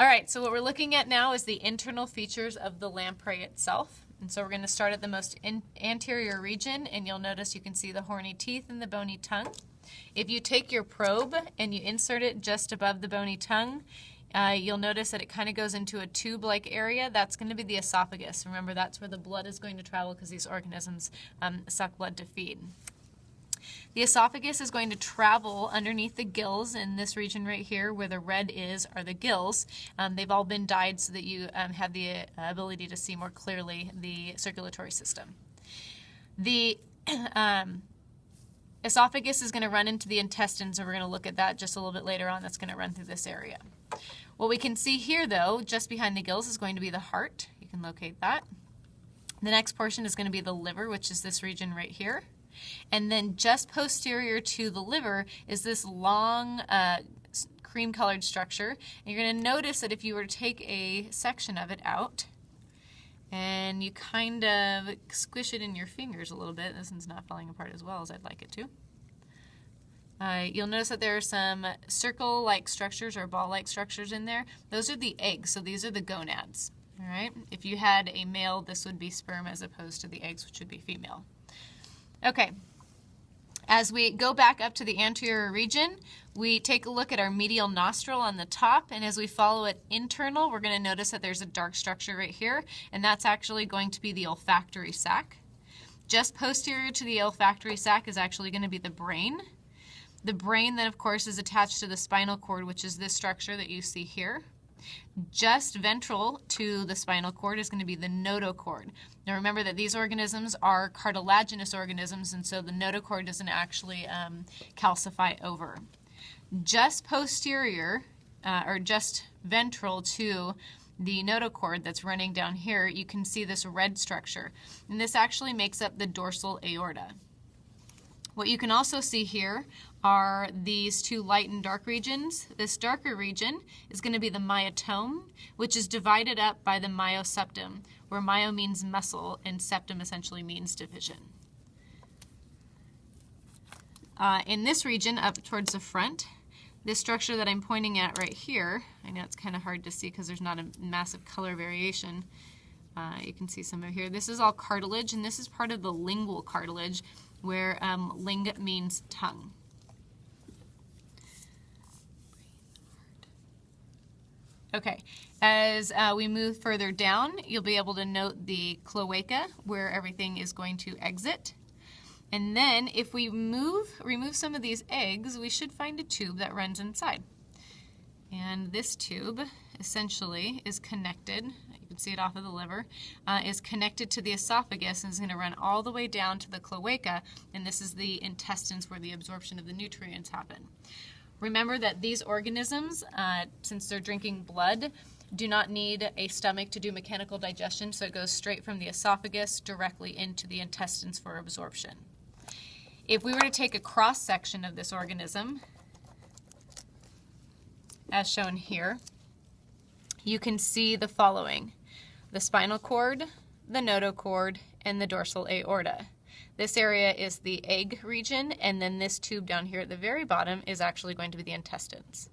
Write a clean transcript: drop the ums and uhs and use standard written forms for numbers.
All right, so what we're looking at now is the internal features of the lamprey itself. And so we're going to start at the most anterior region, and you'll notice you can see the horny teeth and the bony tongue. If you take your probe and you insert it just above the bony tongue, you'll notice that it kind of goes into a tube-like area. That's going to be the esophagus. Remember, that's where the blood is going to travel because these organisms suck blood to feed. The esophagus is going to travel underneath the gills in this region right here where the red is are the gills. They've all been dyed so that you have the ability to see more clearly the circulatory system. The esophagus is going to run into the intestines, and we're going to look at that just a little bit later on. That's going to run through this area. What we can see here, though, just behind the gills is going to be the heart. You can locate that. The next portion is going to be the liver, which is this region right here. And then just posterior to the liver is this long cream-colored structure. And you're going to notice that if you were to take a section of it out and you kind of squish it in your fingers a little bit, this one's not falling apart as well as I'd like it to. You'll notice that there are some circle-like structures or ball-like structures in there. Those are the eggs, so these are the gonads. All right? If you had a male, this would be sperm as opposed to the eggs, which would be female. Okay, as we go back up to the anterior region, we take a look at our medial nostril on the top, and as we follow it internal, we're going to notice that there's a dark structure right here, and that's actually going to be the olfactory sac. Just posterior to the olfactory sac is actually going to be the brain. The brain then, of course, is attached to the spinal cord, which is this structure that you see here. Just ventral to the spinal cord is going to be the notochord. Now remember that these organisms are cartilaginous organisms, and so the notochord doesn't actually calcify over. Just posterior, or just ventral to the notochord that's running down here, you can see this red structure. And this actually makes up the dorsal aorta. What you can also see here are these two light and dark regions. This darker region is going to be the myotome, which is divided up by the myoseptum, where myo means muscle and septum essentially means division. In this region, up towards the front, this structure that I'm pointing at right here, I know it's kind of hard to see because there's not a massive color variation. You can see some of here. This is all cartilage, and this is part of the lingual cartilage, where ling means tongue. Okay, as we move further down, you'll be able to note the cloaca, where everything is going to exit. And then if we remove some of these eggs, we should find a tube that runs inside. And this tube essentially is connected, you can see it off of the liver, is connected to the esophagus and is going to run all the way down to the cloaca, and this is the intestines where the absorption of the nutrients happen. Remember that these organisms, since they're drinking blood, do not need a stomach to do mechanical digestion, so it goes straight from the esophagus directly into the intestines for absorption. If we were to take a cross-section of this organism, as shown here, you can see the following: the spinal cord, the notochord, and the dorsal aorta. This area is the egg region, and then this tube down here at the very bottom is actually going to be the intestines.